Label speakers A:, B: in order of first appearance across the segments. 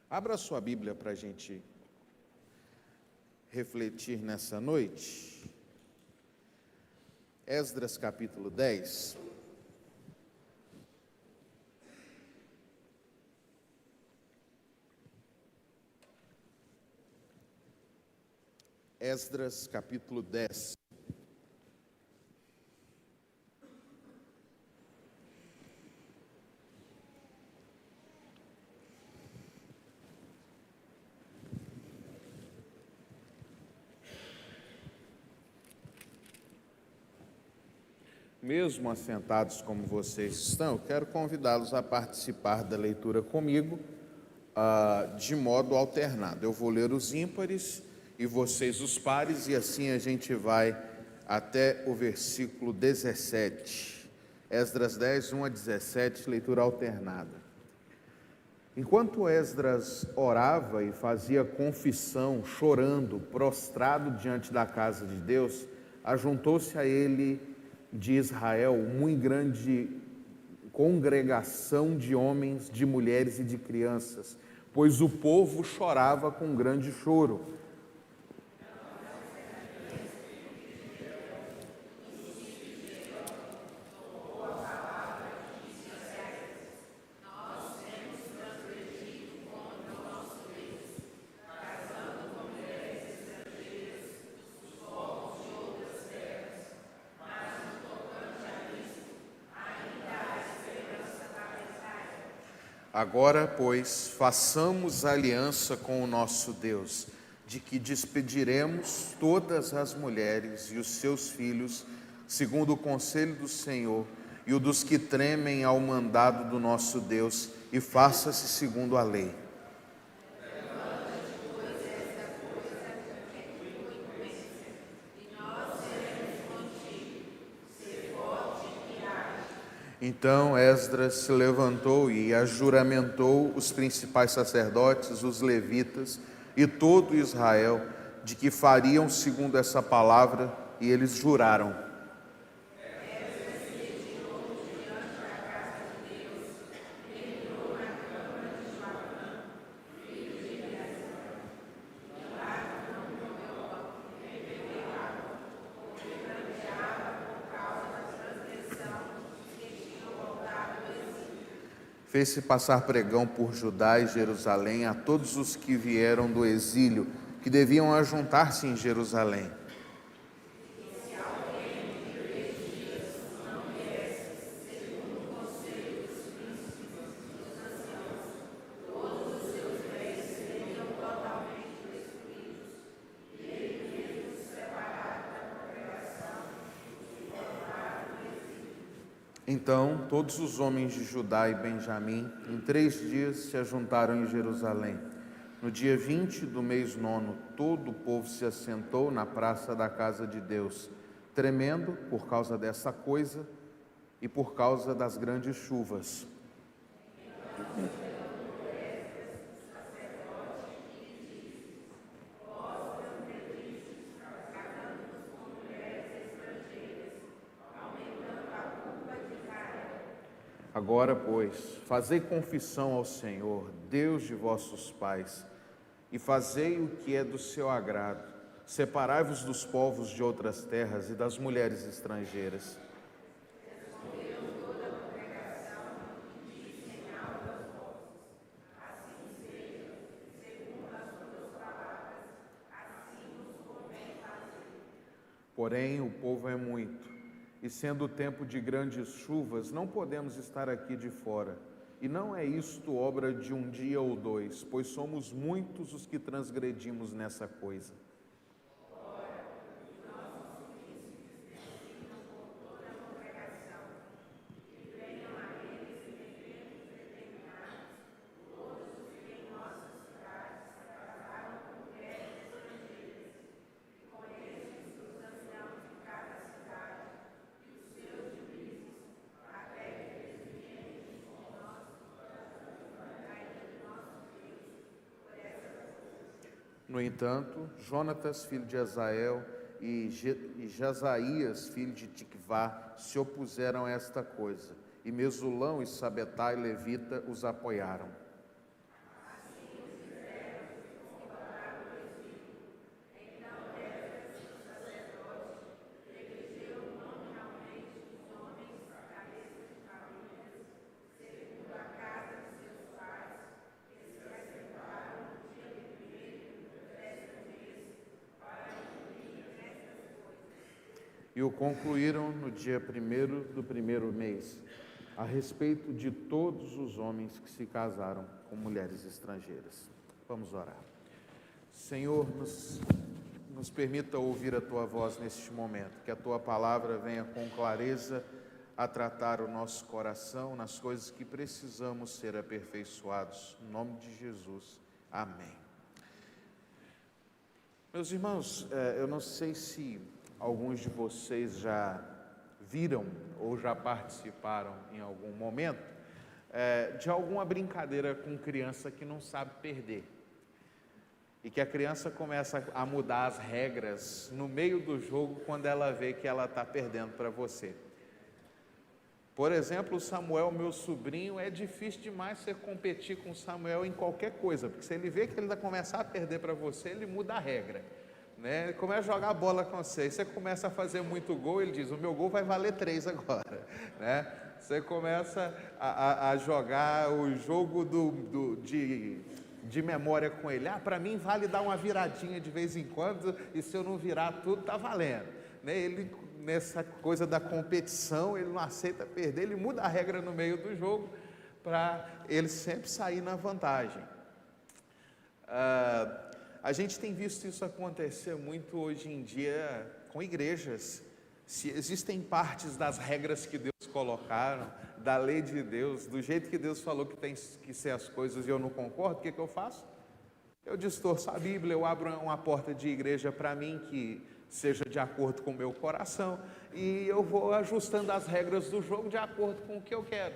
A: Abra sua Bíblia para a gente refletir nessa noite. Esdras capítulo 10. Esdras capítulo 10. Mesmo assentados como vocês estão, eu quero convidá-los a participar da leitura comigo de modo alternado. Eu vou ler os ímpares e vocês os pares, e assim a gente vai até o versículo 17. Esdras 10, 1 a 17, leitura alternada. Enquanto Esdras orava e fazia confissão, chorando, prostrado diante da casa de Deus, ajuntou-se a ele de Israel muito grande congregação de homens, de mulheres e de crianças, pois o povo chorava com grande choro. Agora, pois, façamos aliança com o nosso Deus, de que despediremos todas as mulheres e os seus filhos, segundo o conselho do Senhor, e o dos que tremem ao mandado do nosso Deus, e faça-se segundo a lei. Então Esdras se levantou e ajuramentou os principais sacerdotes, os levitas e todo Israel, de que fariam segundo essa palavra, e eles juraram. Fez-se passar pregão por Judá e Jerusalém a todos os que vieram do exílio, que deviam ajuntar-se em Jerusalém. Então, todos os homens de Judá e Benjamim, em 3 dias, se ajuntaram em Jerusalém. No dia 20 do mês 9, todo o povo se assentou na praça da casa de Deus, tremendo por causa dessa coisa e por causa das grandes chuvas. Agora, pois, fazei confissão ao Senhor, Deus de vossos pais, e fazei o que é do seu agrado. Separai-vos dos povos de outras terras e das mulheres estrangeiras. Porém, o povo é muito, e sendo o tempo de grandes chuvas, não podemos estar aqui de fora. E não é isto obra de um dia ou 2, pois somos muitos os que transgredimos nessa coisa. No entanto, Jonatas, filho de Azael, e Jazaías, filho de Tiquvá, se opuseram a esta coisa, e Mesulão e Sabetai, levita, os apoiaram. e o concluíram no dia 1º do primeiro mês, a respeito de todos os homens que se casaram com mulheres estrangeiras. Vamos orar. Senhor, nos permita ouvir a Tua voz neste momento, que a Tua palavra venha com clareza a tratar o nosso coração nas coisas que precisamos ser aperfeiçoados. No nome de Jesus. Amém. Meus irmãos, eu não sei se alguns de vocês já viram ou já participaram em algum momento de alguma brincadeira com criança que não sabe perder. E que a criança começa a mudar as regras no meio do jogo quando ela vê que ela está perdendo para você. Por exemplo, o Samuel, meu sobrinho, é difícil demais você competir com o Samuel em qualquer coisa, porque se ele vê que ele vai começar a perder para você, ele muda a regra, né? Ele começa a jogar bola com você, e você começa a fazer muito gol, ele diz, o meu gol vai valer 3 agora, né? Você começa a jogar o jogo de memória com ele, para mim vale dar uma viradinha de vez em quando, e se eu não virar tudo, tá valendo, né? Ele, nessa coisa da competição, ele não aceita perder, ele muda a regra no meio do jogo, para ele sempre sair na vantagem. A gente tem visto isso acontecer muito hoje em dia com igrejas. Se existem partes das regras que Deus colocaram, da lei de Deus, do jeito que Deus falou que tem que ser as coisas e eu não concordo, o que eu faço? Eu distorço a Bíblia, eu abro uma porta de igreja para mim que seja de acordo com o meu coração, e eu vou ajustando as regras do jogo de acordo com o que eu quero,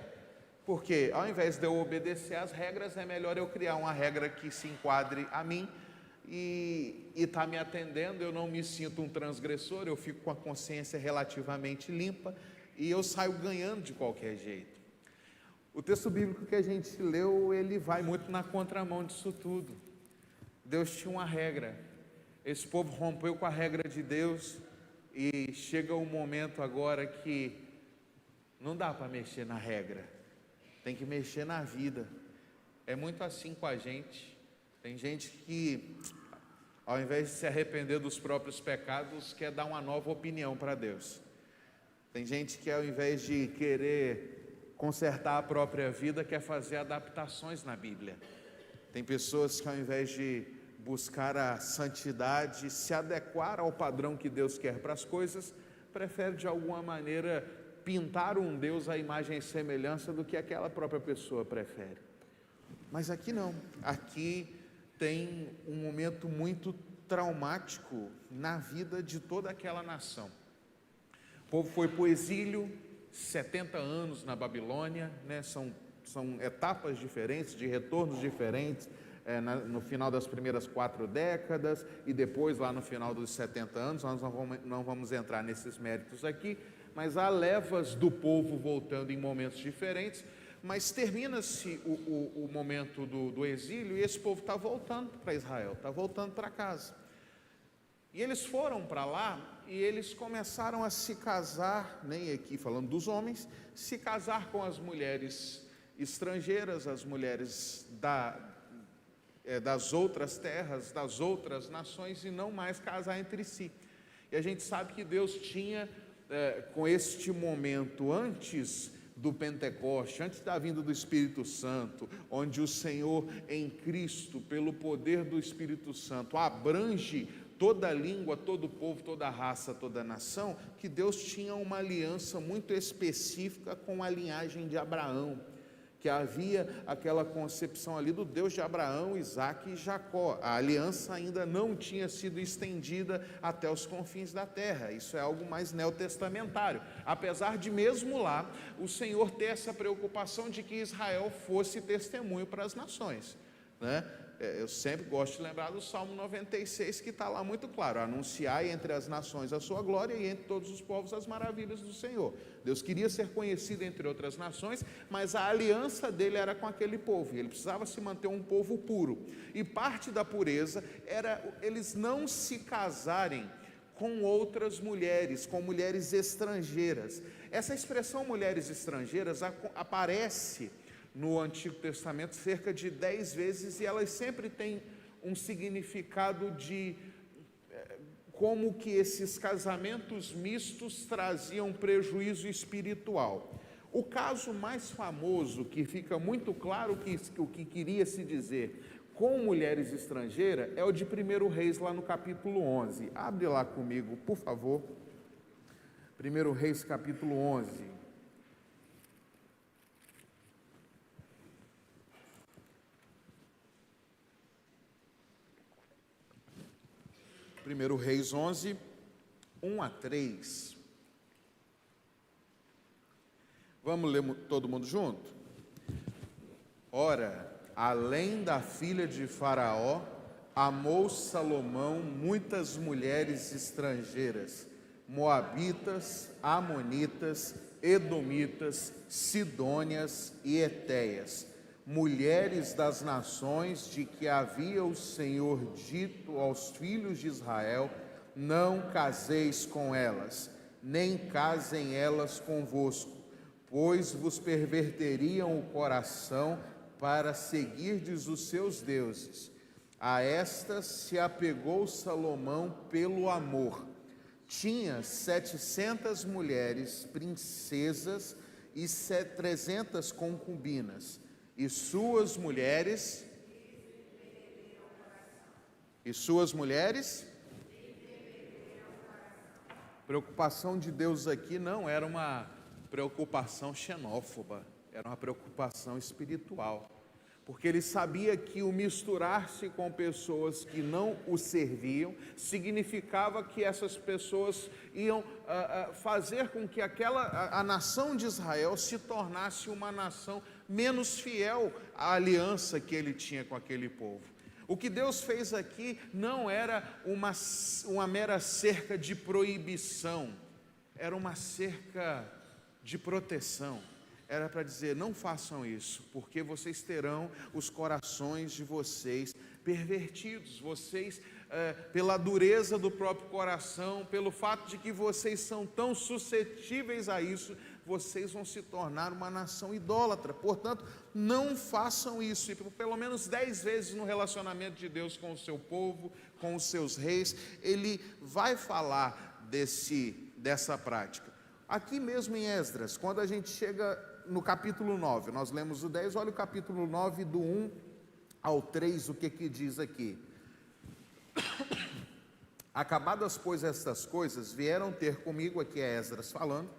A: porque ao invés de eu obedecer às regras, é melhor eu criar uma regra que se enquadre a mim, e está me atendendo, eu não me sinto um transgressor, eu fico com a consciência relativamente limpa, e eu saio ganhando de qualquer jeito. O texto bíblico que a gente leu, ele vai muito na contramão disso tudo. Deus tinha uma regra, esse povo rompeu com a regra de Deus, e chega um momento agora que não dá para mexer na regra, tem que mexer na vida. É muito assim com a gente. Tem gente que, ao invés de se arrepender dos próprios pecados, quer dar uma nova opinião para Deus. Tem gente que, ao invés de querer consertar a própria vida, quer fazer adaptações na Bíblia. Tem pessoas que, ao invés de buscar a santidade, se adequar ao padrão que Deus quer para as coisas, prefere de alguma maneira pintar um Deus à imagem e semelhança do que aquela própria pessoa prefere. Mas aqui não, aqui tem um momento muito traumático na vida de toda aquela nação. O povo foi para o exílio, 70 anos na Babilônia, né? São etapas diferentes, de retornos diferentes, no final das primeiras 4 décadas, e depois lá no final dos 70 anos, nós não vamos entrar nesses méritos aqui, mas há levas do povo voltando em momentos diferentes, mas termina-se o momento do exílio, e esse povo está voltando para Israel, está voltando para casa, e eles foram para lá, e eles começaram a se casar, nem aqui falando dos homens, se casar com as mulheres estrangeiras, as mulheres das outras terras, das outras nações, e não mais casar entre si. E a gente sabe que Deus tinha, com este momento antes do Pentecoste, antes da vinda do Espírito Santo, onde o Senhor em Cristo, pelo poder do Espírito Santo, abrange toda língua, todo povo, toda raça, toda nação, que Deus tinha uma aliança muito específica com a linhagem de Abraão, que havia aquela concepção ali do Deus de Abraão, Isaque e Jacó. A aliança ainda não tinha sido estendida até os confins da terra. Isso é algo mais neotestamentário, apesar de mesmo lá o Senhor ter essa preocupação de que Israel fosse testemunho para as nações, né? Eu sempre gosto de lembrar do Salmo 96, que está lá muito claro: anunciai entre as nações a sua glória e entre todos os povos as maravilhas do Senhor. Deus queria ser conhecido entre outras nações, mas a aliança dele era com aquele povo, e ele precisava se manter um povo puro, e parte da pureza era eles não se casarem com outras mulheres, com mulheres estrangeiras. Essa expressão mulheres estrangeiras aparece no Antigo Testamento cerca de 10 vezes, e elas sempre têm um significado como que esses casamentos mistos traziam prejuízo espiritual. O caso mais famoso, que fica muito claro o que queria se dizer com mulheres estrangeiras, é o de 1 Reis, lá no capítulo 11. Abre lá comigo, por favor. 1 Reis, capítulo 11. 1 Reis 11, 1 a 3. Vamos ler todo mundo junto? Ora, além da filha de Faraó, amou Salomão muitas mulheres estrangeiras, moabitas, amonitas, edomitas, sidônias e etéias, mulheres das nações de que havia o Senhor dito aos filhos de Israel: não caseis com elas, nem casem elas convosco, pois vos perverteriam o coração para seguirdes os seus deuses. A estas se apegou Salomão pelo amor. Tinha 700 mulheres, princesas, e 300 concubinas. E suas mulheres, preocupação de Deus aqui não era uma preocupação xenófoba, era uma preocupação espiritual, porque ele sabia que o misturar-se com pessoas que não o serviam significava que essas pessoas iam fazer com que a nação de Israel se tornasse uma nação menos fiel à aliança que ele tinha com aquele povo. O que Deus fez aqui não era uma mera cerca de proibição, era uma cerca de proteção. Era para dizer: não façam isso, porque vocês terão os corações de vocês pervertidos. Vocês, pela dureza do próprio coração, pelo fato de que vocês são tão suscetíveis a isso, vocês vão se tornar uma nação idólatra. Portanto, não façam isso. E pelo menos 10 vezes no relacionamento de Deus com o seu povo, com os seus reis, ele vai falar dessa prática. Aqui mesmo em Esdras, quando a gente chega no capítulo 9, nós lemos o 10, olha o capítulo 9, do 1 ao 3, o que diz aqui. Acabadas, pois, estas coisas, vieram ter comigo, aqui é Esdras falando,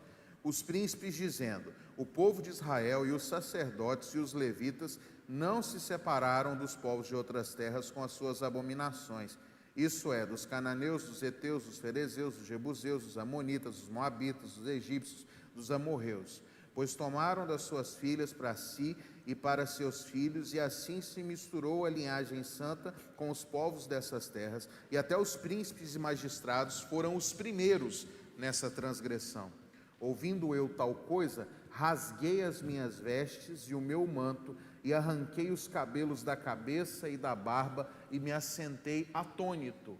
A: os príncipes, dizendo: o povo de Israel e os sacerdotes e os levitas não se separaram dos povos de outras terras com as suas abominações, isso é, dos cananeus, dos heteus, dos ferezeus, dos jebuseus, dos amonitas, dos moabitas, dos egípcios, dos amorreus, pois tomaram das suas filhas para si e para seus filhos, e assim se misturou a linhagem santa com os povos dessas terras, e até os príncipes e magistrados foram os primeiros nessa transgressão. Ouvindo eu tal coisa, rasguei as minhas vestes e o meu manto, e arranquei os cabelos da cabeça e da barba, e me assentei atônito.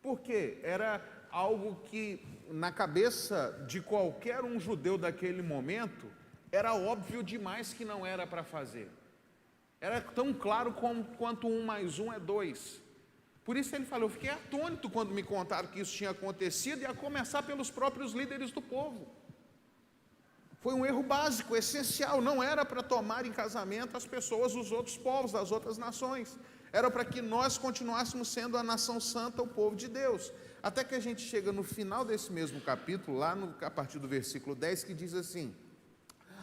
A: Por quê? Era algo que na cabeça de qualquer um judeu daquele momento era óbvio demais que não era para fazer. Era tão claro quanto 1 mais 1 é 2. Por isso ele falou: eu fiquei atônito quando me contaram que isso tinha acontecido, e a começar pelos próprios líderes do povo. Foi um erro básico, essencial. Não era para tomar em casamento as pessoas dos outros povos, das outras nações. Era para que nós continuássemos sendo a nação santa, o povo de Deus. Até que a gente chega no final desse mesmo capítulo, a partir do versículo 10, que diz assim: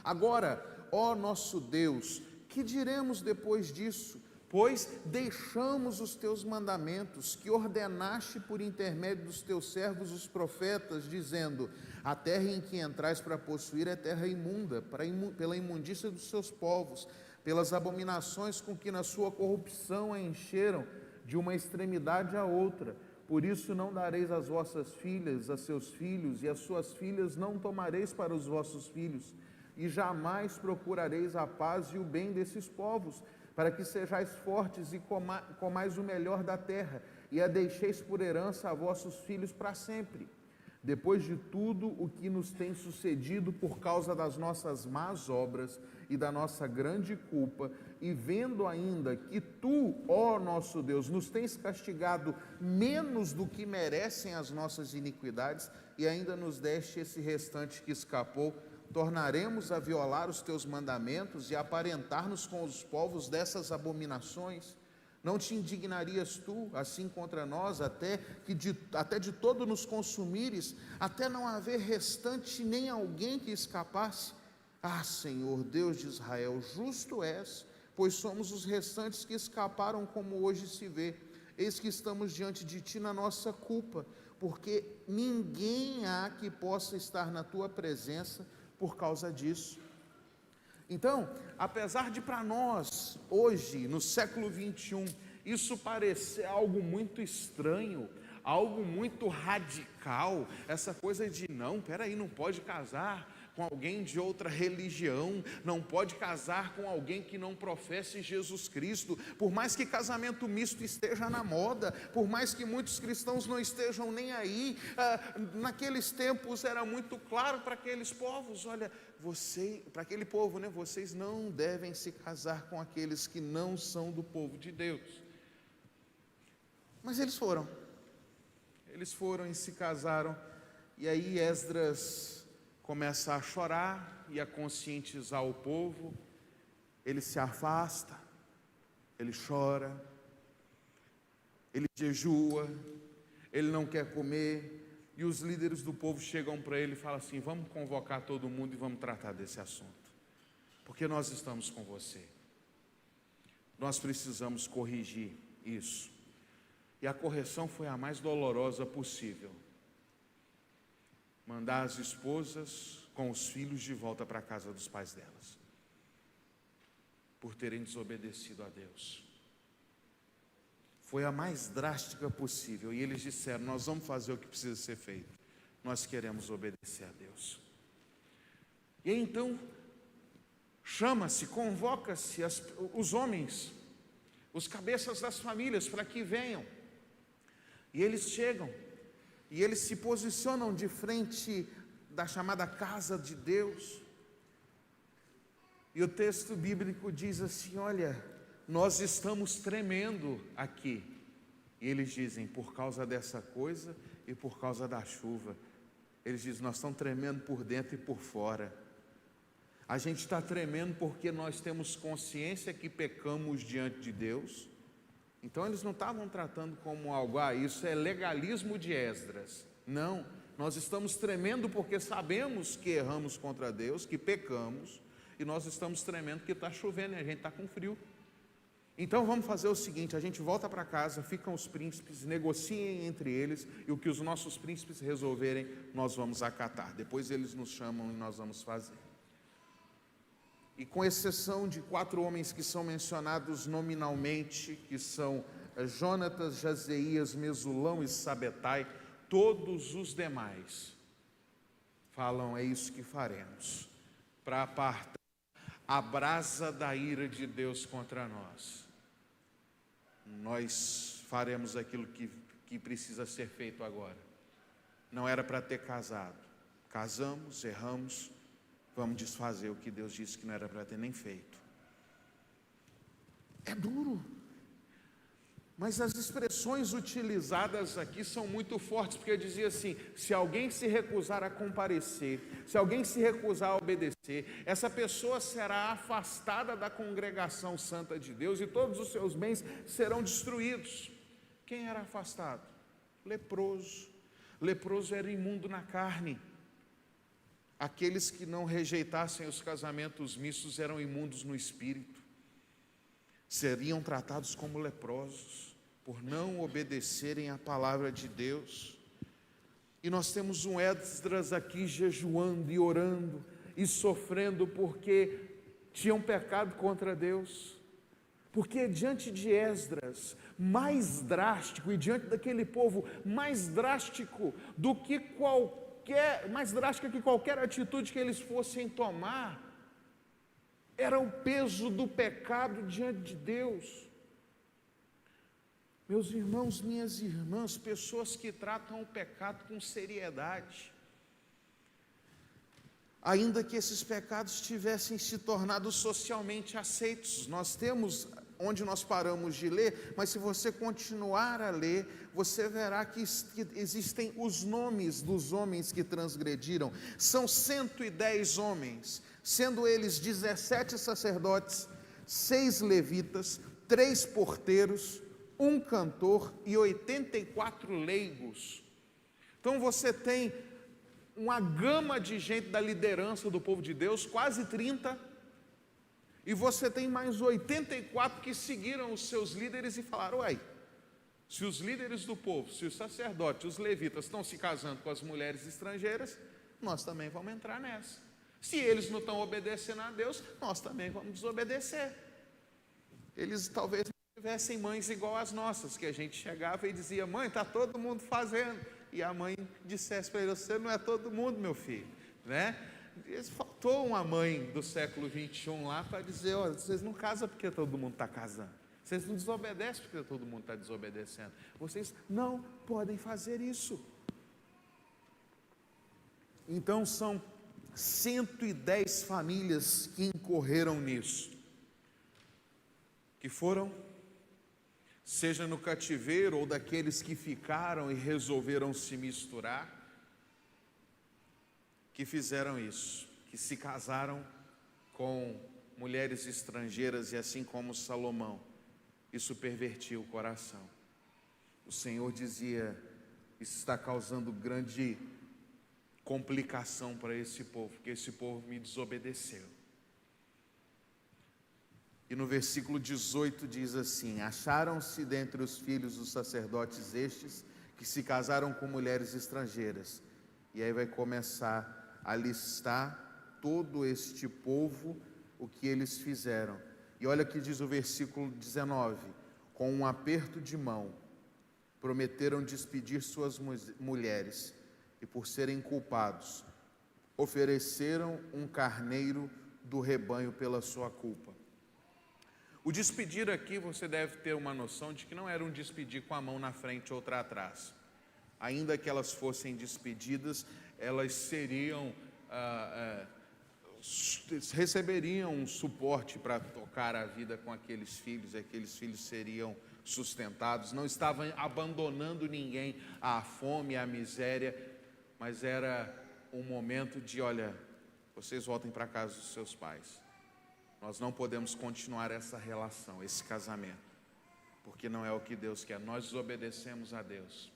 A: agora, ó nosso Deus, que diremos depois disso? Pois deixamos os teus mandamentos, que ordenaste por intermédio dos teus servos os profetas, dizendo: a terra em que entrais para possuir é terra imunda, pela imundícia dos seus povos, pelas abominações com que na sua corrupção a encheram, de uma extremidade à outra. Por isso não dareis as vossas filhas a seus filhos, e as suas filhas não tomareis para os vossos filhos, e jamais procurareis a paz e o bem desses povos, para que sejais fortes e comais o melhor da terra, e a deixeis por herança a vossos filhos para sempre. Depois de tudo o que nos tem sucedido por causa das nossas más obras e da nossa grande culpa, e vendo ainda que tu, ó nosso Deus, nos tens castigado menos do que merecem as nossas iniquidades, e ainda nos deste esse restante que escapou, tornaremos a violar os teus mandamentos e aparentar-nos com os povos dessas abominações? Não te indignarias tu, assim contra nós, até de todo nos consumires, até não haver restante nem alguém que escapasse? Ah, Senhor, Deus de Israel, justo és, pois somos os restantes que escaparam, como hoje se vê. Eis que estamos diante de ti na nossa culpa, porque ninguém há que possa estar na tua presença por causa disso. Então, apesar de para nós, hoje, no século 21, isso parecer algo muito estranho, algo muito radical, essa coisa de não, peraí, não pode casar com alguém de outra religião, não pode casar com alguém que não professe Jesus Cristo, por mais que casamento misto esteja na moda, por mais que muitos cristãos não estejam nem aí, naqueles tempos era muito claro para aqueles povos, olha, para aquele povo, né, vocês não devem se casar com aqueles que não são do povo de Deus. Mas eles foram e se casaram, e aí Esdras começa a chorar e a conscientizar o povo. Ele se afasta, ele chora, ele jejua, ele não quer comer, e os líderes do povo chegam para ele e falam assim: vamos convocar todo mundo e vamos tratar desse assunto, porque nós estamos com você, nós precisamos corrigir isso. E a correção foi a mais dolorosa possível: mandar as esposas com os filhos de volta para a casa dos pais delas, por terem desobedecido a Deus. Foi a mais drástica possível, e eles disseram: nós vamos fazer o que precisa ser feito, nós queremos obedecer a Deus. E aí, então, convoca-se os homens, os cabeças das famílias, para que venham, e eles chegam, e eles se posicionam de frente da chamada casa de Deus, e o texto bíblico diz assim: olha, nós estamos tremendo aqui. E eles dizem: por causa dessa coisa e por causa da chuva. Eles dizem: nós estamos tremendo por dentro e por fora. A gente está tremendo porque nós temos consciência que pecamos diante de Deus. Então eles não estavam tratando como algo, isso é legalismo de Esdras. Não, nós estamos tremendo porque sabemos que erramos contra Deus, que pecamos, e nós estamos tremendo porque está chovendo e a gente está com frio. Então vamos fazer o seguinte: a gente volta para casa, ficam os príncipes, negociem entre eles, e o que os nossos príncipes resolverem, nós vamos acatar. Depois eles nos chamam e nós vamos fazer. E com exceção de 4 homens que são mencionados nominalmente, que são Jonatas, Jazeías, Mesulão e Sabetai, todos os demais falam: é isso que faremos, para apartar a brasa da ira de Deus contra nós. Nós faremos aquilo que precisa ser feito agora. Não era para ter casado, casamos, erramos, vamos desfazer o que Deus disse que não era para ter nem feito. É duro, mas as expressões utilizadas aqui são muito fortes, porque dizia assim: se alguém se recusar a comparecer, se alguém se recusar a obedecer, essa pessoa será afastada da congregação santa de Deus e todos os seus bens serão destruídos. Quem era afastado? Leproso. Leproso era imundo na carne. Aqueles que não rejeitassem os casamentos mistos eram imundos no espírito, seriam tratados como leprosos, por não obedecerem à palavra de Deus. E nós temos um Esdras aqui jejuando e orando e sofrendo porque tinham pecado contra Deus. Porque diante de Esdras, mais drástico, e diante daquele povo, mais drástico do que mais drástica que qualquer atitude que eles fossem tomar, era o peso do pecado diante de Deus. Meus irmãos, minhas irmãs, pessoas que tratam o pecado com seriedade. ainda que esses pecados tivessem se tornado socialmente aceitos. Nós temos onde nós paramos de ler, mas se você continuar a ler, você verá que existem os nomes dos homens que transgrediram. São 110 homens, sendo eles 17 sacerdotes, 6 levitas, 3 porteiros, 1 cantor e 84 leigos. Então você tem uma gama de gente da liderança do povo de Deus, quase 30, e você tem mais 84 que seguiram os seus líderes e falaram: uai, se os líderes do povo, se os sacerdotes, os levitas estão se casando com as mulheres estrangeiras, nós também vamos entrar nessa. Se eles não estão obedecendo a Deus, nós também vamos desobedecer. Eles talvez não tivessem mães igual as nossas, que a gente chegava e dizia: mãe, está todo mundo fazendo. E a mãe dissesse para ele: você não é todo mundo, meu filho, né? Faltou uma mãe do século 21 lá para dizer: olha, vocês não casam porque todo mundo está casando, vocês não desobedecem porque todo mundo está desobedecendo, vocês não podem fazer isso. Então são 110 famílias que incorreram nisso, que foram, seja no cativeiro ou daqueles que ficaram e resolveram se misturar, que fizeram isso, que se casaram com mulheres estrangeiras, e assim como Salomão, isso pervertiu o coração. O Senhor dizia: isso está causando grande complicação para esse povo, porque esse povo me desobedeceu. E no versículo 18 diz assim: acharam-se dentre os filhos dos sacerdotes estes que se casaram com mulheres estrangeiras. E aí vai começar a listar todo este povo, o que eles fizeram. E olha que diz o versículo 19: com um aperto de mão prometeram despedir suas mulheres, e por serem culpados ofereceram um carneiro do rebanho pela sua culpa. O despedir aqui, você deve ter uma noção de que não era um despedir com a mão na frente ou outra atrás. Ainda que elas fossem despedidas, elas seriam, receberiam um suporte para tocar a vida com aqueles filhos seriam sustentados, não estavam abandonando ninguém à fome, à miséria, mas era um momento de: olha, vocês voltem para casa dos seus pais, nós não podemos continuar essa relação, esse casamento, porque não é o que Deus quer, nós desobedecemos a Deus.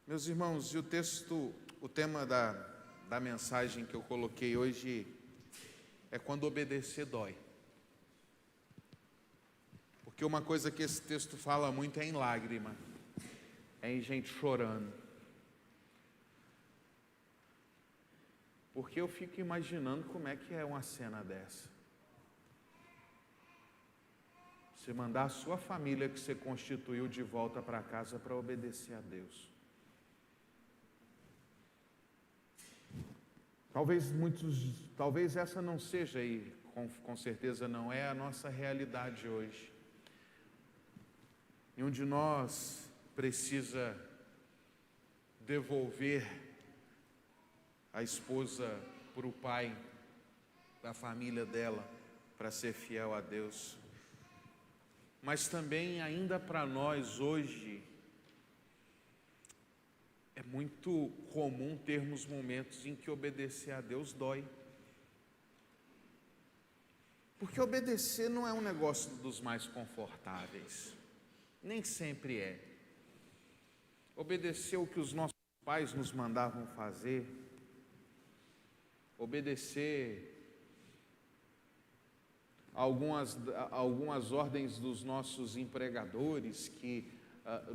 A: Meus irmãos, e o tema da mensagem que eu coloquei hoje é: quando obedecer dói. Porque uma coisa que esse texto fala muito é em lágrima, é em gente chorando. Porque eu fico imaginando como é que é uma cena dessa. Você mandar a sua família que você constituiu de volta para casa para obedecer a Deus. Talvez essa não seja, e com certeza não é, a nossa realidade hoje. Nenhum de nós precisa devolver a esposa para o pai da família dela para ser fiel a Deus. Mas também, ainda para nós hoje, é muito comum termos momentos em que obedecer a Deus dói. Porque obedecer não é um negócio dos mais confortáveis, nem sempre é. Obedecer o que os nossos pais nos mandavam fazer, obedecer algumas ordens dos nossos empregadores que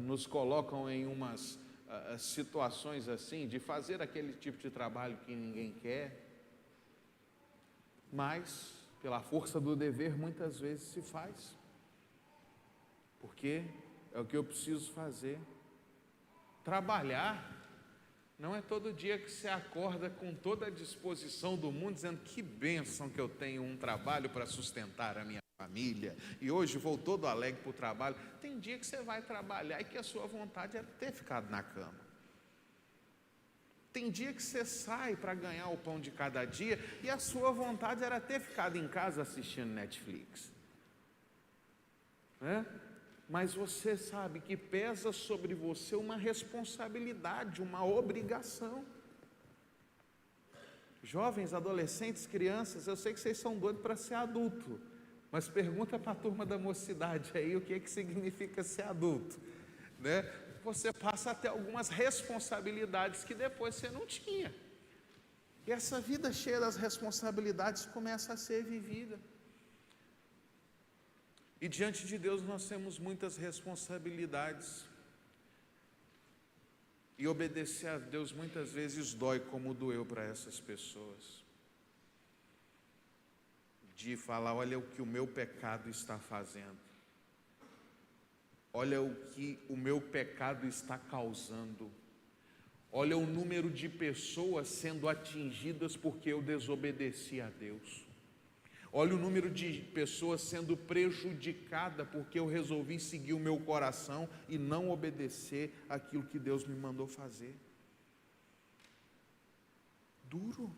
A: nos colocam em umas situações assim, de fazer aquele tipo de trabalho que ninguém quer, mas pela força do dever muitas vezes se faz, porque é o que eu preciso fazer. Trabalhar não é todo dia que você acorda com toda a disposição do mundo, dizendo: que bênção que eu tenho um trabalho para sustentar a minha família, e hoje vou todo alegre para o trabalho. Tem dia que você vai trabalhar e que a sua vontade é ter ficado na cama. Tem dia que você sai para ganhar o pão de cada dia e a sua vontade era ter ficado em casa assistindo Netflix, né? Mas você sabe que pesa sobre você uma responsabilidade, uma obrigação. Jovens, adolescentes, crianças, eu sei que vocês são doidos para ser adulto, mas pergunta para a turma da mocidade aí o que significa ser adulto, né? Você passa a ter algumas responsabilidades que depois você não tinha. E essa vida cheia das responsabilidades começa a ser vivida. E diante de Deus nós temos muitas responsabilidades. E obedecer a Deus muitas vezes dói, como doeu para essas pessoas. De falar, olha o que o meu pecado está fazendo. Olha o que o meu pecado está causando. Olha o número de pessoas sendo atingidas porque eu desobedeci a Deus. Olha o número de pessoas sendo prejudicadas porque eu resolvi seguir o meu coração e não obedecer aquilo que Deus me mandou fazer. Duro.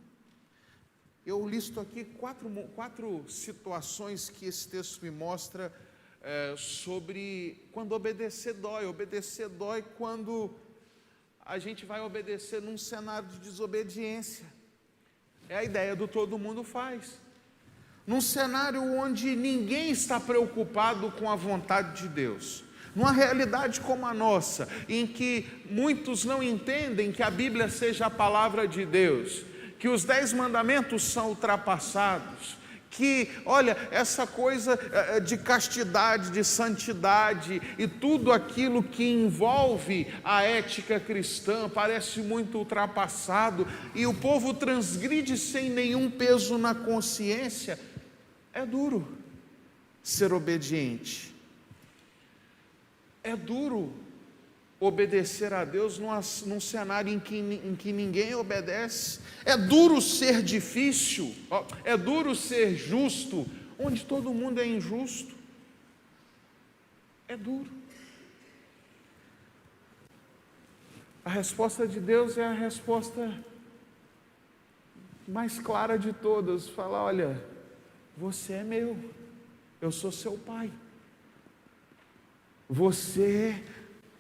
A: Eu listo aqui quatro situações que esse texto me mostra sobre quando obedecer dói. Obedecer dói quando a gente vai obedecer num cenário de desobediência. É a ideia do todo mundo faz. Num cenário onde ninguém está preocupado com a vontade de Deus. Numa realidade como a nossa, em que muitos não entendem que a Bíblia seja a palavra de Deus, que os 10 mandamentos são ultrapassados, que, olha, essa coisa de castidade, de santidade e tudo aquilo que envolve a ética cristã parece muito ultrapassado e o povo transgride sem nenhum peso na consciência. É duro ser obediente. É duro obedecer a Deus num cenário em que ninguém obedece. É duro ser difícil, é duro ser justo, onde todo mundo é injusto. É duro. A resposta de Deus é a resposta mais clara de todas. Fala, olha, você é meu, eu sou seu pai. Você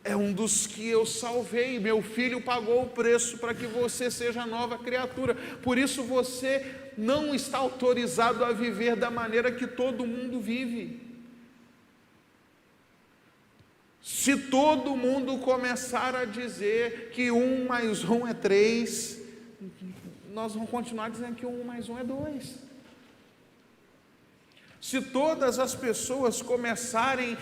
A: é um dos que eu salvei, meu filho pagou o preço para que você seja nova criatura, por isso você não está autorizado a viver da maneira que todo mundo vive. Se todo mundo começar a dizer que 1 mais 1 é 3, nós vamos continuar dizendo que 1 mais 1 é 2. Se todas as pessoas começarem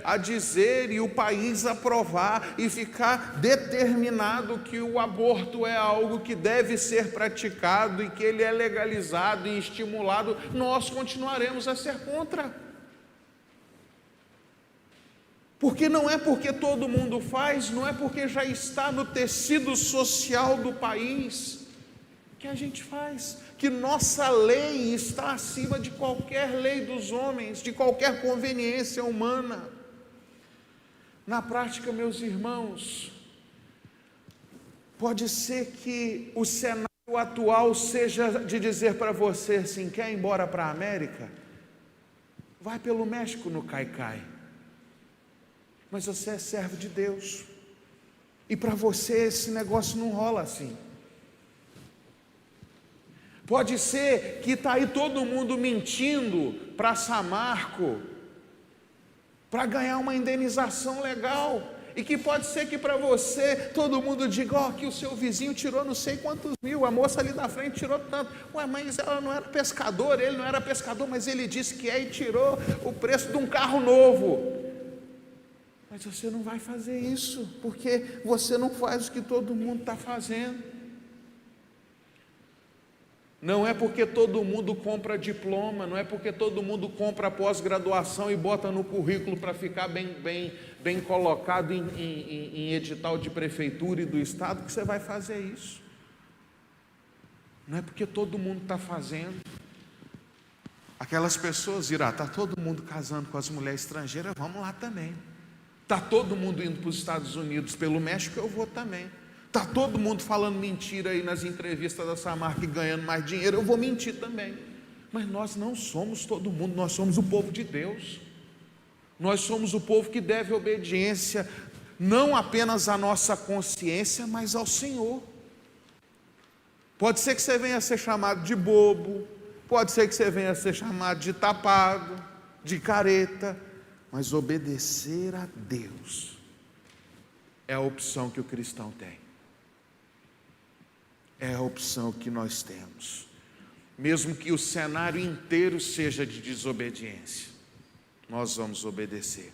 A: a dizer e o país aprovar e ficar determinado que o aborto é algo que deve ser praticado e que ele é legalizado e estimulado, nós continuaremos a ser contra. Porque não é porque todo mundo faz, não é porque já está no tecido social do país que a gente faz, que nossa lei está acima de qualquer lei dos homens, de qualquer conveniência humana. Na prática, meus irmãos, pode ser que o cenário atual seja de dizer para você assim, quer ir embora para a América? Vai pelo México no Caicai. Mas você é servo de Deus, e para você esse negócio não rola assim. Pode ser que está aí todo mundo mentindo para Samarco, para ganhar uma indenização legal, e que pode ser que para você todo mundo diga, que o seu vizinho tirou não sei quantos mil, a moça ali da frente tirou tanto. Ué, mas ela não era pescador, ele não era pescador, mas ele disse que e tirou o preço de um carro novo. Mas você não vai fazer isso, porque você não faz o que todo mundo está fazendo. Não é porque todo mundo compra diploma, não é porque todo mundo compra pós-graduação e bota no currículo para ficar bem colocado em edital de prefeitura e do estado que você vai fazer isso. Não é porque todo mundo está fazendo. Aquelas pessoas dirão, está todo mundo casando com as mulheres estrangeiras, vamos lá também. Está todo mundo indo para os Estados Unidos pelo México, eu vou também. Está todo mundo falando mentira aí nas entrevistas da Samarco e ganhando mais dinheiro, eu vou mentir também. Mas nós não somos todo mundo, nós somos o povo de Deus. Nós somos o povo que deve obediência, não apenas à nossa consciência, mas ao Senhor. Pode ser que você venha a ser chamado de bobo, pode ser que você venha a ser chamado de tapado, de careta, mas obedecer a Deus é a opção que o cristão tem. É a opção que nós temos. Mesmo que o cenário inteiro seja de desobediência, nós vamos obedecer.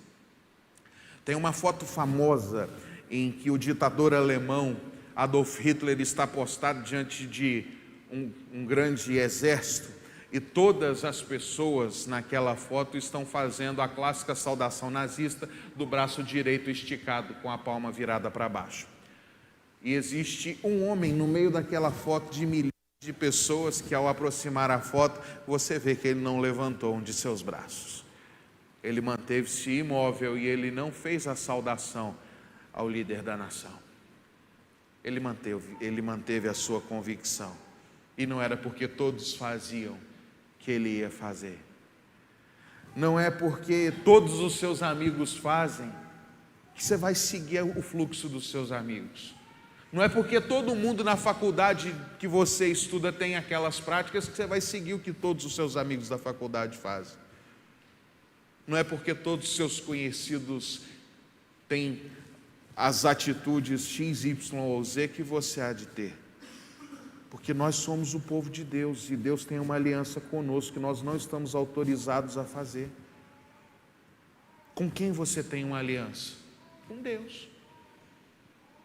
A: Tem uma foto famosa em que o ditador alemão Adolf Hitler está postado diante de um grande exército, e todas as pessoas naquela foto estão fazendo a clássica saudação nazista do braço direito esticado com a palma virada para baixo. E existe um homem no meio daquela foto de milhares de pessoas que, ao aproximar a foto, você vê que ele não levantou um de seus braços. Ele manteve-se imóvel e ele não fez a saudação ao líder da nação. Ele manteve a sua convicção. E não era porque todos faziam que ele ia fazer. Não é porque todos os seus amigos fazem que você vai seguir o fluxo dos seus amigos. Não é porque todo mundo na faculdade que você estuda tem aquelas práticas que você vai seguir o que todos os seus amigos da faculdade fazem. Não é porque todos os seus conhecidos têm as atitudes X, Y ou Z que você há de ter. Porque nós somos o povo de Deus e Deus tem uma aliança conosco que nós não estamos autorizados a fazer. Com quem você tem uma aliança? Com Deus.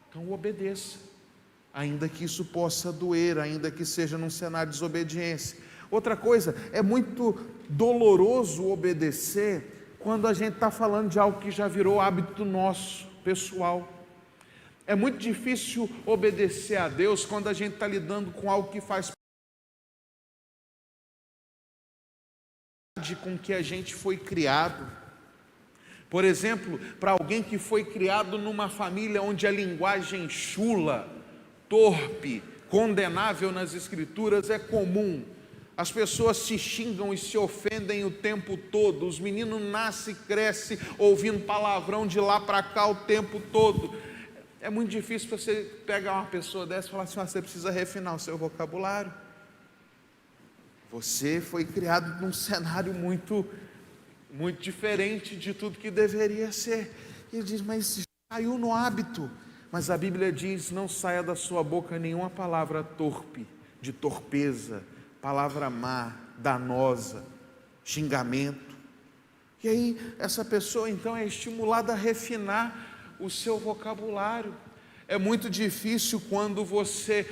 A: Então obedeça, ainda que isso possa doer, ainda que seja num cenário de desobediência. Outra coisa, é muito doloroso obedecer quando a gente está falando de algo que já virou hábito nosso, pessoal. É muito difícil obedecer a Deus quando a gente está lidando com algo que faz parte com que a gente foi criado. Por exemplo, para alguém que foi criado numa família onde a linguagem chula, torpe, condenável nas Escrituras é comum. As pessoas se xingam e se ofendem o tempo todo. Os meninos nascem e crescem ouvindo palavrão de lá para cá o tempo todo. É muito difícil você pegar uma pessoa dessa e falar assim: você precisa refinar o seu vocabulário. Você foi criado num cenário muito diferente de tudo que deveria ser. Ele diz: mas caiu no hábito. Mas a Bíblia diz: não saia da sua boca nenhuma palavra torpe, de torpeza, palavra má, danosa, xingamento. E aí essa pessoa então é estimulada a refinar o seu vocabulário. É muito difícil quando você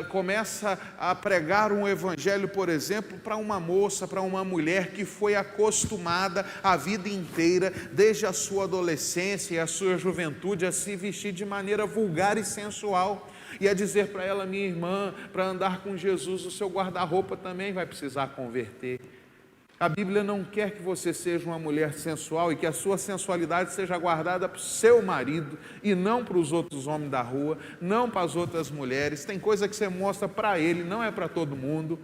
A: começa a pregar um evangelho, por exemplo, para uma moça, para uma mulher que foi acostumada a vida inteira, desde a sua adolescência e a sua juventude, a se vestir de maneira vulgar e sensual, e a dizer para ela: minha irmã, para andar com Jesus, o seu guarda-roupa também vai precisar converter. A Bíblia não quer que você seja uma mulher sensual e que a sua sensualidade seja guardada para o seu marido e não para os outros homens da rua, não para as outras mulheres. Tem coisa que você mostra para ele, não é para todo mundo.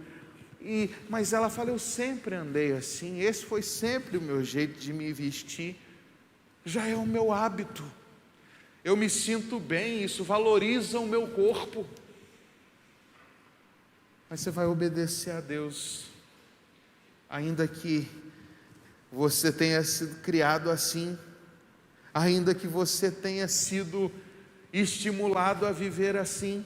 A: Mas ela fala: eu sempre andei assim, esse foi sempre o meu jeito de me vestir, já é o meu hábito, eu me sinto bem, isso valoriza o meu corpo. Mas você vai obedecer a Deus, ainda que você tenha sido criado assim, ainda que você tenha sido estimulado a viver assim.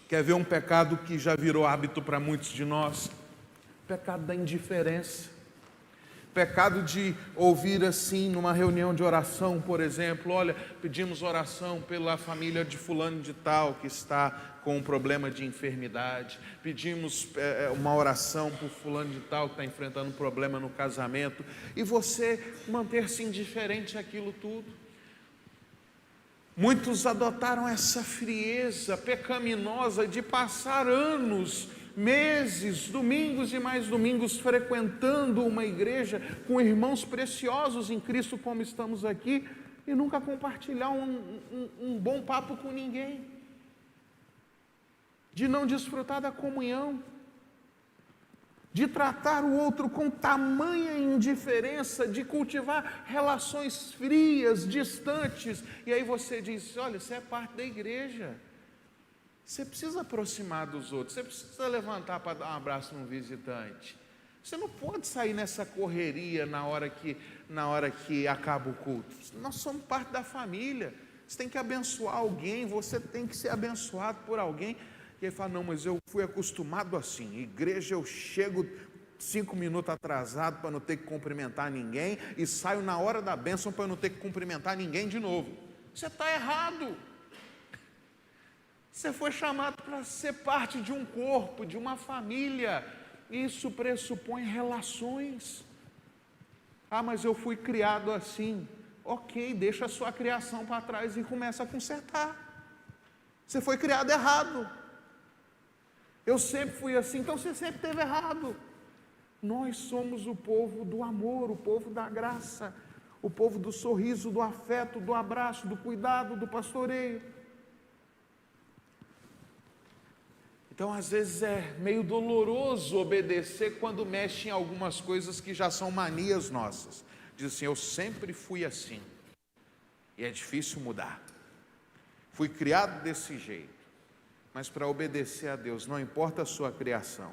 A: Quer ver um pecado que já virou hábito para muitos de nós? O pecado da indiferença. Pecado de ouvir assim, numa reunião de oração, por exemplo: olha, pedimos oração pela família de fulano de tal, que está com um problema de enfermidade. Pedimos uma oração por fulano de tal, que está enfrentando um problema no casamento. E você manter-se indiferente àquilo tudo. Muitos adotaram essa frieza pecaminosa de passar anos, meses, domingos e mais domingos frequentando uma igreja com irmãos preciosos em Cristo, como estamos aqui, e nunca compartilhar um bom papo com ninguém, de não desfrutar da comunhão, de tratar o outro com tamanha indiferença, de cultivar relações frias, distantes. E aí você diz: olha, você é parte da igreja, você precisa aproximar dos outros, você precisa levantar para dar um abraço num visitante. Você não pode sair nessa correria na hora que acaba o culto. Nós somos parte da família. Você tem que abençoar alguém, você tem que ser abençoado por alguém. E aí fala: não, mas eu fui acostumado assim, igreja eu chego 5 minutos atrasado para não ter que cumprimentar ninguém, e saio na hora da bênção para não ter que cumprimentar ninguém de novo. Você está errado. Você foi chamado para ser parte de um corpo, de uma família. Isso pressupõe relações. Ah, mas eu fui criado assim. Ok, deixa a sua criação para trás e começa a consertar. Você foi criado errado. Eu sempre fui assim, então você sempre esteve errado. Nós somos o povo do amor, o povo da graça, o povo do sorriso, do afeto, do abraço, do cuidado, do pastoreio. Então, às vezes é meio doloroso obedecer quando mexe em algumas coisas que já são manias nossas. Diz assim: eu sempre fui assim, e é difícil mudar. Fui criado desse jeito. Mas para obedecer a Deus, não importa a sua criação,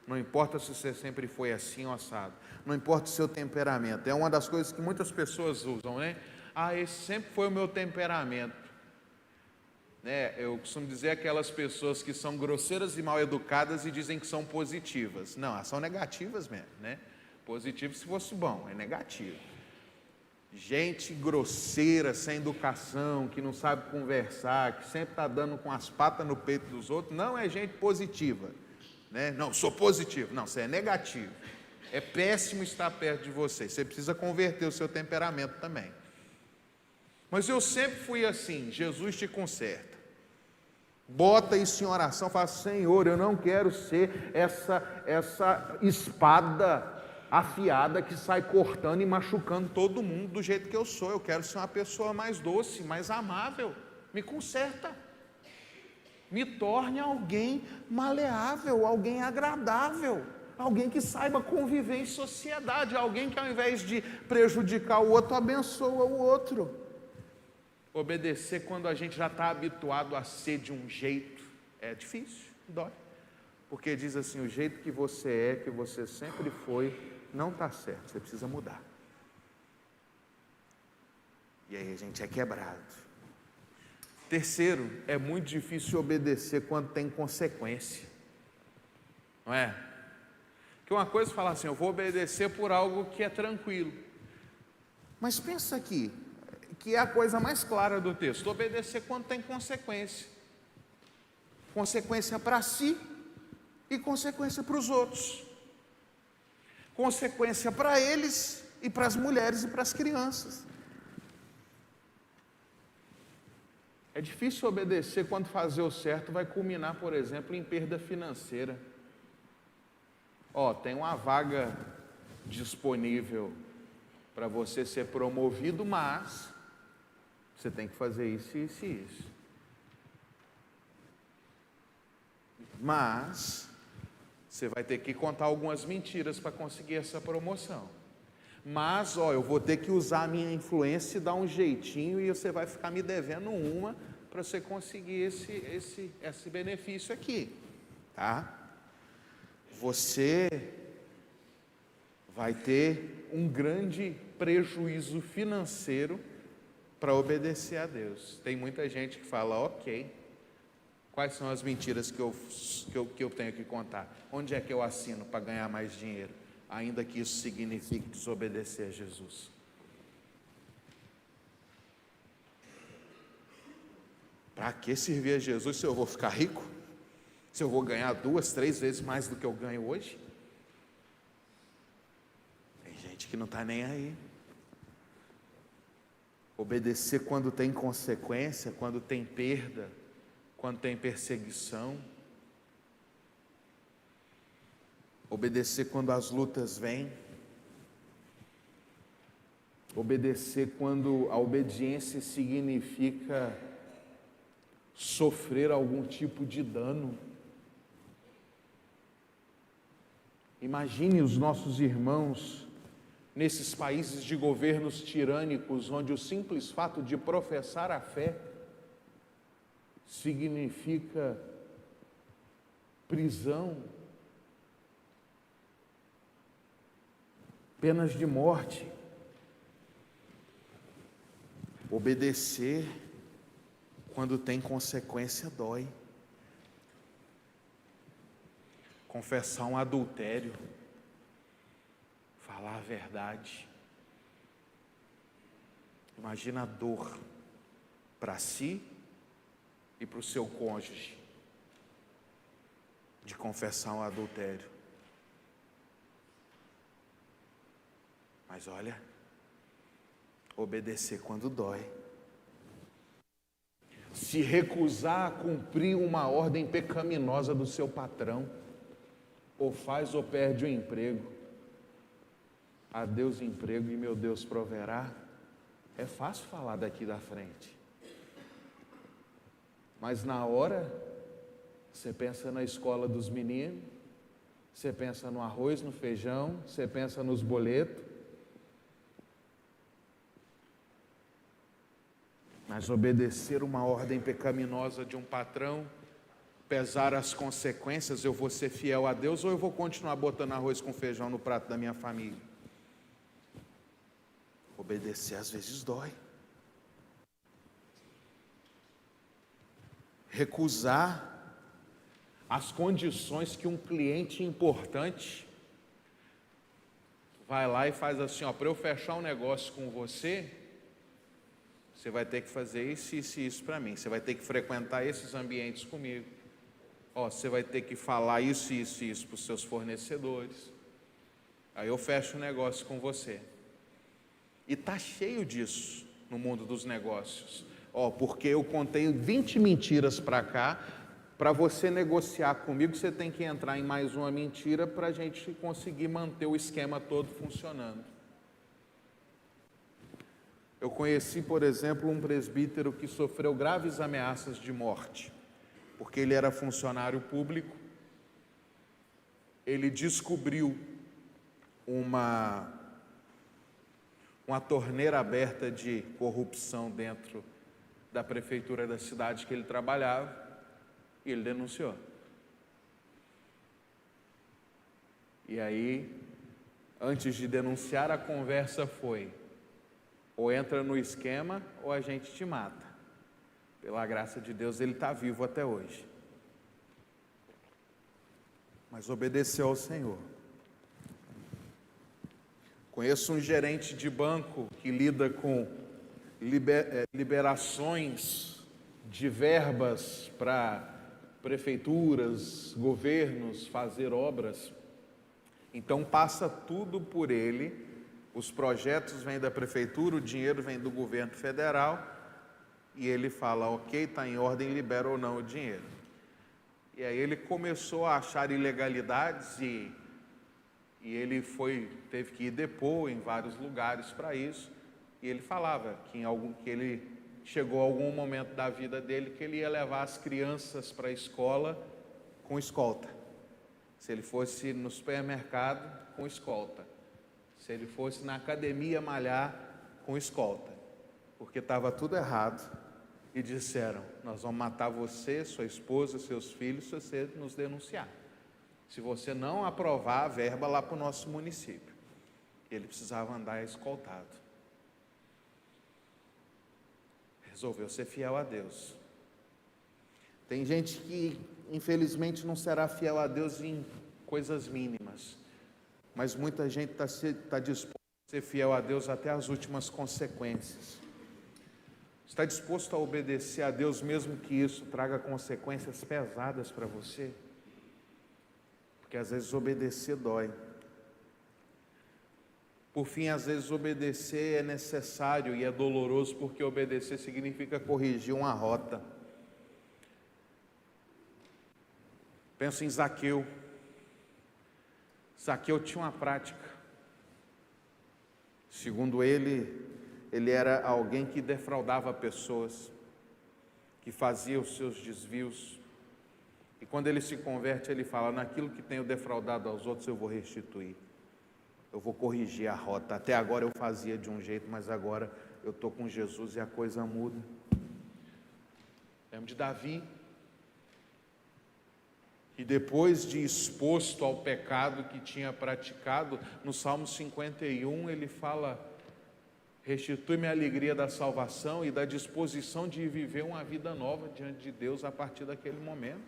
A: não importa se você sempre foi assim ou assado, não importa o seu temperamento. É uma das coisas que muitas pessoas usam, né? Ah, esse sempre foi o meu temperamento. Né? Eu costumo dizer aquelas pessoas que são grosseiras e mal educadas e dizem que são positivas. Não, elas são negativas mesmo, né? Positivo se fosse bom, é negativo. Gente grosseira, sem educação, que não sabe conversar, que sempre está dando com as patas no peito dos outros, não é gente positiva, né? Não, sou positivo. Não, você é negativo. É péssimo estar perto de você. Você precisa converter o seu temperamento também. Mas eu sempre fui assim. Jesus te conserta. Bota isso em oração, fala: Senhor, eu não quero ser essa espada afiada que sai cortando e machucando todo mundo do jeito que eu sou. Eu quero ser uma pessoa mais doce, mais amável. Me conserta. Me torne alguém maleável, alguém agradável, alguém que saiba conviver em sociedade, alguém que ao invés de prejudicar o outro, abençoa o outro. Obedecer quando a gente já está habituado a ser de um jeito é difícil, dói. Porque diz assim: o jeito que você é, que você sempre foi, não está certo, você precisa mudar. E aí a gente é quebrado. Terceiro, é muito difícil obedecer quando tem consequência, não é? Porque uma coisa é falar assim: eu vou obedecer por algo que é tranquilo. Mas pensa aqui, que é a coisa mais clara do texto: obedecer quando tem consequência. Consequência para si e consequência para os outros. Consequência para eles e para as mulheres e para as crianças. É difícil obedecer quando fazer o certo vai culminar, por exemplo, em perda financeira. Tem uma vaga disponível para você ser promovido, mas você tem que fazer isso, isso e isso. Mas você vai ter que contar algumas mentiras para conseguir essa promoção. Mas, eu vou ter que usar a minha influência e dar um jeitinho, e você vai ficar me devendo uma para você conseguir esse benefício aqui, tá? Você vai ter um grande prejuízo financeiro para obedecer a Deus. Tem muita gente que fala: ok, quais são as mentiras que eu tenho que contar? Onde é que eu assino para ganhar mais dinheiro? Ainda que isso signifique desobedecer a Jesus. Para que servir a Jesus se eu vou ficar rico? Se eu vou ganhar 2, 3 vezes mais do que eu ganho hoje? Tem gente que não está nem aí. Obedecer quando tem consequência, quando tem perda, quando tem perseguição. Obedecer quando as lutas vêm. Obedecer quando a obediência significa sofrer algum tipo de dano. Imagine os nossos irmãos nesses países de governos tirânicos, onde o simples fato de professar a fé significa prisão, penas de morte. Obedecer quando tem consequência dói. Confessar um adultério, falar a verdade. Imagina a dor para si e para o seu cônjuge de confessar um adultério. Mas olha, obedecer quando dói. Se recusar a cumprir uma ordem pecaminosa do seu patrão, ou faz ou perde o emprego. A Deus emprego e meu Deus proverá. É fácil falar daqui da frente. Mas na hora, você pensa na escola dos meninos, você pensa no arroz, no feijão, você pensa nos boletos. Mas obedecer uma ordem pecaminosa de um patrão, pesar as consequências, eu vou ser fiel a Deus ou eu vou continuar botando arroz com feijão no prato da minha família? Obedecer às vezes dói. Recusar as condições que um cliente importante vai lá e faz assim, para eu fechar um negócio com você, você vai ter que fazer isso, isso e isso para mim. Você vai ter que frequentar esses ambientes comigo. Você vai ter que falar isso, isso e isso para os seus fornecedores. Aí eu fecho o negócio com você. E está cheio disso no mundo dos negócios. Porque eu contei 20 mentiras para cá, para você negociar comigo, você tem que entrar em mais uma mentira para a gente conseguir manter o esquema todo funcionando. Eu conheci, por exemplo, um presbítero que sofreu graves ameaças de morte, porque ele era funcionário público. Ele descobriu uma torneira aberta de corrupção dentro da prefeitura da cidade que ele trabalhava, e ele denunciou. E aí, antes de denunciar, a conversa foi: ou entra no esquema, ou a gente te mata. Pela graça de Deus, ele está vivo até hoje. Mas obedeceu ao Senhor. Conheço um gerente de banco que lida com liberações de verbas para prefeituras, governos fazer obras. Então passa tudo por ele. Os projetos vêm da prefeitura, o dinheiro vem do governo federal, e ele fala, ok, está em ordem, libera ou não o dinheiro. E aí ele começou a achar ilegalidades e ele teve que ir depor em vários lugares para isso, e ele falava que ele chegou a algum momento da vida dele que ele ia levar as crianças para a escola com escolta. Se ele fosse no supermercado, com escolta. Se ele fosse na academia malhar, com escolta. Porque estava tudo errado. E disseram, nós vamos matar você, sua esposa, seus filhos, se você nos denunciar. Se você não aprovar a verba lá para o nosso município. Ele precisava andar escoltado. Resolveu ser fiel a Deus. Tem gente que, infelizmente, não será fiel a Deus em coisas mínimas. Mas muita gente está disposta a ser fiel a Deus até as últimas consequências. Está disposto a obedecer a Deus, mesmo que isso traga consequências pesadas para você? Porque às vezes obedecer dói. Por fim, às vezes obedecer é necessário e é doloroso, porque obedecer significa corrigir uma rota. Penso em Zaqueu. Zaqueu tinha uma prática. Segundo ele era alguém que defraudava pessoas, que fazia os seus desvios. E quando ele se converte, ele fala: naquilo que tenho defraudado aos outros, eu vou restituir. Eu vou corrigir a rota. Até agora eu fazia de um jeito, mas agora eu estou com Jesus e a coisa muda. Lembro de Davi, e depois de exposto ao pecado que tinha praticado, no Salmo 51 ele fala: restitui-me a alegria da salvação e da disposição de viver uma vida nova diante de Deus a partir daquele momento.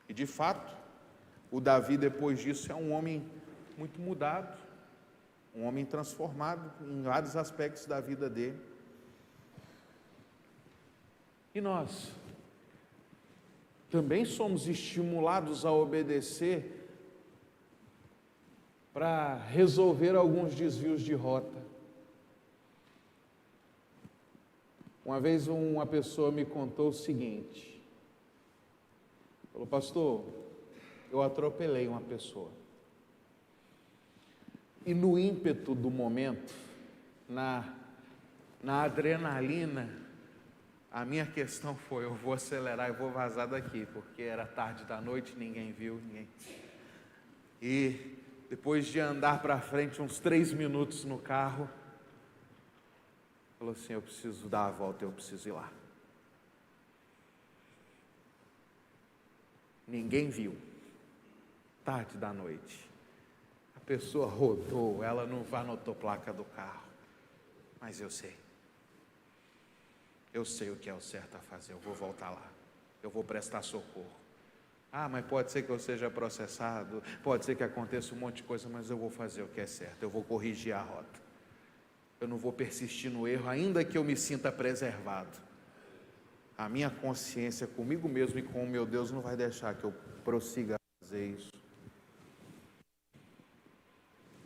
A: E de fato, o Davi depois disso é um homem muito mudado, um homem transformado em vários aspectos da vida dele. E nós também somos estimulados a obedecer para resolver alguns desvios de rota. Uma vez uma pessoa me contou o seguinte, falou: pastor, eu atropelei uma pessoa. E no ímpeto do momento, na adrenalina, a minha questão foi: eu vou acelerar e vou vazar daqui, porque era tarde da noite, ninguém viu, ninguém. E depois de andar para frente uns 3 minutos no carro, falou assim: eu preciso dar a volta, eu preciso ir lá. Ninguém viu, tarde da noite. A pessoa rodou, ela não anotou placa do carro, mas eu sei o que é o certo a fazer, eu vou voltar lá, eu vou prestar socorro. Ah, mas pode ser que eu seja processado, pode ser que aconteça um monte de coisa, mas eu vou fazer o que é certo, eu vou corrigir a rota. Eu não vou persistir no erro, ainda que eu me sinta preservado. A minha consciência comigo mesmo e com o meu Deus não vai deixar que eu prossiga a fazer isso.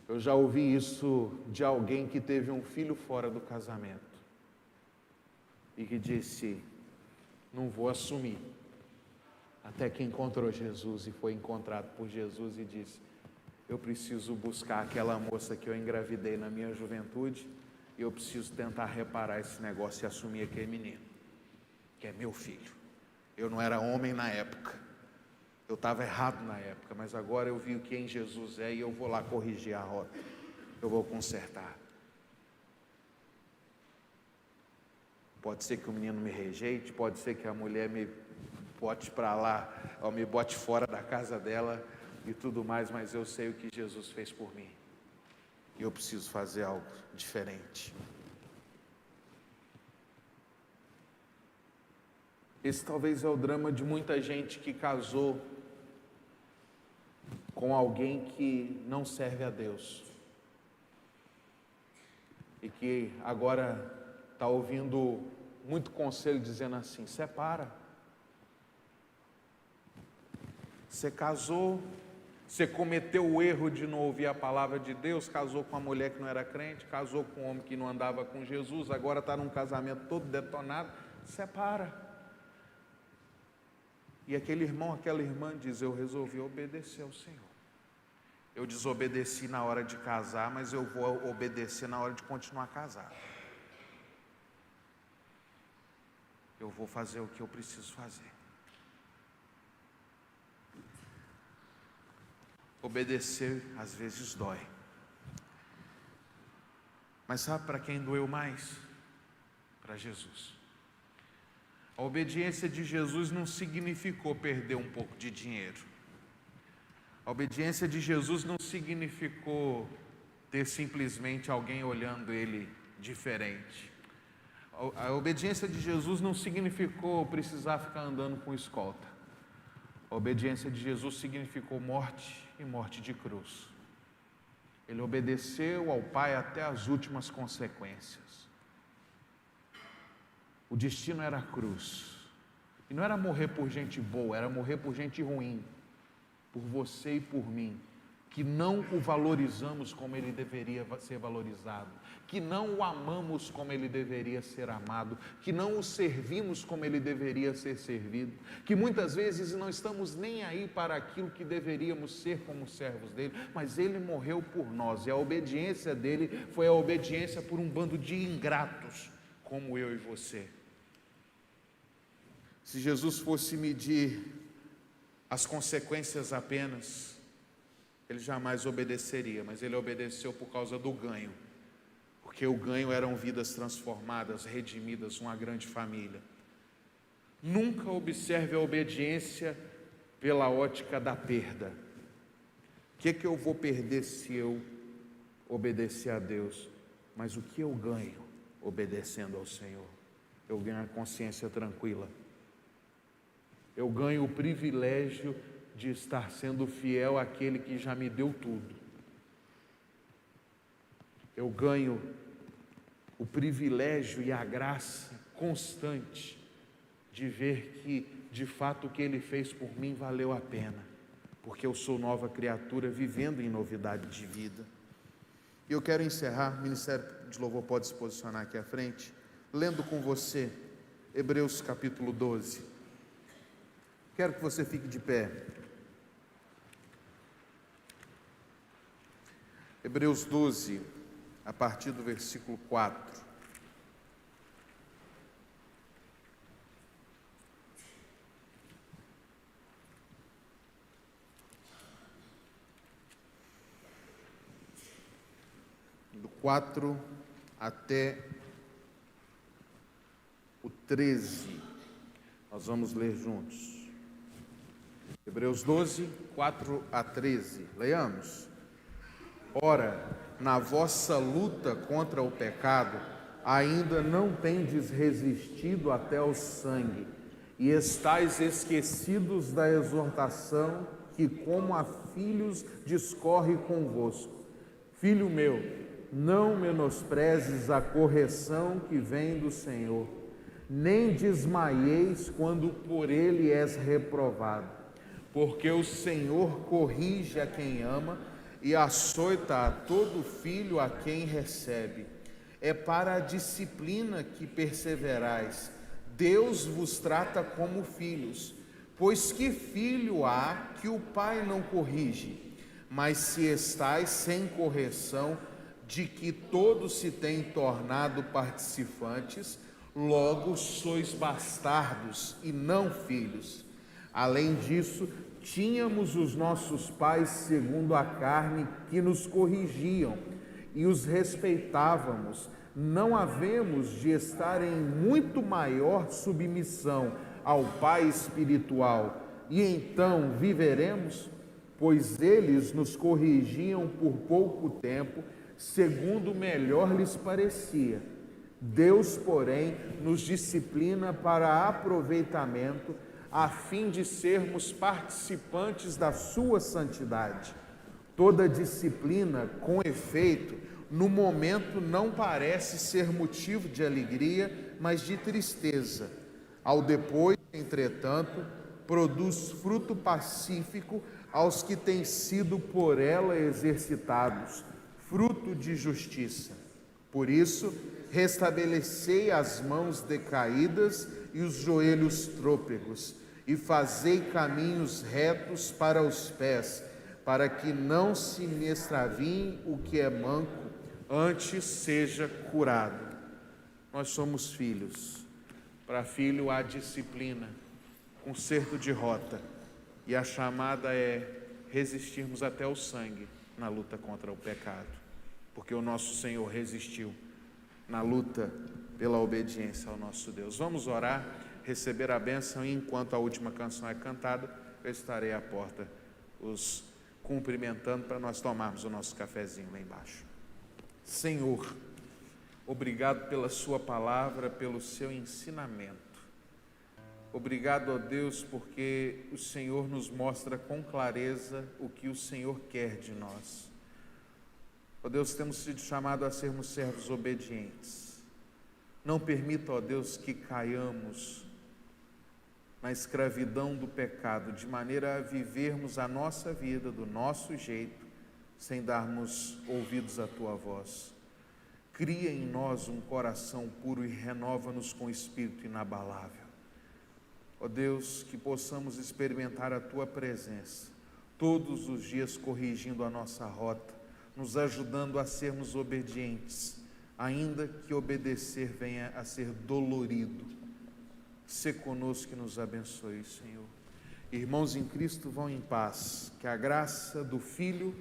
A: Eu já ouvi isso de alguém que teve um filho fora do casamento e que disse: não vou assumir, até que encontrou Jesus e foi encontrado por Jesus e disse: eu preciso buscar aquela moça que eu engravidei na minha juventude e eu preciso tentar reparar esse negócio e assumir aquele menino, que é meu filho. Eu não era homem na época, eu estava errado na época, mas agora eu vi o que em Jesus é e eu vou lá corrigir a rota, eu vou consertar. Pode ser que o menino me rejeite, pode ser que a mulher me bote para lá, ou me bote fora da casa dela e tudo mais, mas eu sei o que Jesus fez por mim. E eu preciso fazer algo diferente. Esse talvez é o drama de muita gente que casou com alguém que não serve a Deus. E que agora está ouvindo muito conselho dizendo assim: separa. Você casou, você cometeu o erro de não ouvir a palavra de Deus, casou com uma mulher que não era crente, casou com um homem que não andava com Jesus, agora está num casamento todo detonado, separa. E aquele irmão, aquela irmã diz: eu resolvi obedecer ao Senhor. Eu desobedeci na hora de casar, mas eu vou obedecer na hora de continuar casado. Eu vou fazer o que eu preciso fazer. Obedecer às vezes dói. Mas sabe para quem doeu mais? Para Jesus. A obediência de Jesus não significou perder um pouco de dinheiro. A obediência de Jesus não significou ter simplesmente alguém olhando ele diferente. A obediência de Jesus não significou precisar ficar andando com escolta. A obediência de Jesus significou morte e morte de cruz. Ele obedeceu ao Pai até as últimas consequências. O destino era a cruz. E não era morrer por gente boa, era morrer por gente ruim. Por você e por mim, que não o valorizamos como ele deveria ser valorizado, que não o amamos como ele deveria ser amado, que não o servimos como ele deveria ser servido, que muitas vezes não estamos nem aí para aquilo que deveríamos ser como servos dele, mas ele morreu por nós, e a obediência dele foi a obediência por um bando de ingratos, como eu e você. Se Jesus fosse medir as consequências apenas, ele jamais obedeceria, mas ele obedeceu por causa do ganho, porque o ganho eram vidas transformadas, redimidas, uma grande família. Nunca observe a obediência pela ótica da perda. O que eu vou perder se eu obedecer a Deus? Mas o que eu ganho obedecendo ao Senhor? Eu ganho a consciência tranquila. Eu ganho o privilégio de estar sendo fiel àquele que já me deu tudo. Eu ganho o privilégio e a graça constante de ver que, de fato, o que Ele fez por mim valeu a pena, porque eu sou nova criatura vivendo em novidade de vida. E eu quero encerrar, o Ministério de Louvor pode se posicionar aqui à frente, lendo com você Hebreus capítulo 12. Quero que você fique de pé. Hebreus 12, a partir do versículo 4. Do 4 até o 13. Nós vamos ler juntos. Hebreus 12, 4 a 13. Leiamos. Ora, na vossa luta contra o pecado, ainda não tendes resistido até o sangue, e estáis esquecidos da exortação que, como a filhos, discorre convosco. Filho meu, não menosprezes a correção que vem do Senhor, nem desmaieis quando por ele és reprovado, porque o Senhor corrige a quem ama e açoita a todo filho a quem recebe. É para a disciplina que perseverais. Deus vos trata como filhos. Pois que filho há que o pai não corrige? Mas se estais sem correção, de que todos se têm tornado participantes, logo sois bastardos e não filhos. Além disso, tínhamos os nossos pais segundo a carne que nos corrigiam e os respeitávamos. Não havemos de estar em muito maior submissão ao Pai espiritual, e então viveremos? Pois eles nos corrigiam por pouco tempo, segundo melhor lhes parecia. Deus, porém, nos disciplina para aproveitamento, a fim de sermos participantes da sua santidade. Toda disciplina, com efeito, no momento não parece ser motivo de alegria, mas de tristeza. Ao depois, entretanto, produz fruto pacífico aos que têm sido por ela exercitados, fruto de justiça. Por isso, restabelecei as mãos decaídas e os joelhos trôpegos, e fazei caminhos retos para os pés, para que não se me extravie o que é manco, antes seja curado. Nós somos filhos. Para filho há disciplina, conserto de rota, e a chamada é resistirmos até o sangue na luta contra o pecado, porque o nosso Senhor resistiu na luta pela obediência ao nosso Deus. Vamos orar, receber a bênção, e enquanto a última canção é cantada, eu estarei à porta os cumprimentando para nós tomarmos o nosso cafezinho lá embaixo. Senhor, obrigado pela sua palavra, pelo seu ensinamento. Obrigado, ó Deus, porque o Senhor nos mostra com clareza o que o Senhor quer de nós. Ó Deus, temos sido chamados a sermos servos obedientes. Não permita, ó Deus, que caiamos na escravidão do pecado, de maneira a vivermos a nossa vida do nosso jeito, sem darmos ouvidos à tua voz. Cria em nós um coração puro e renova-nos com espírito inabalável. Ó Deus, que possamos experimentar a tua presença todos os dias, corrigindo a nossa rota, nos ajudando a sermos obedientes, ainda que obedecer venha a ser dolorido. Sê conosco e nos abençoe, Senhor. Irmãos em Cristo, vão em paz. Que a graça do Filho,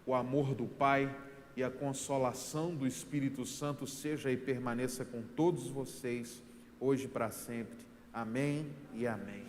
A: o amor do Pai e a consolação do Espírito Santo seja e permaneça com todos vocês, hoje e para sempre. Amém e amém.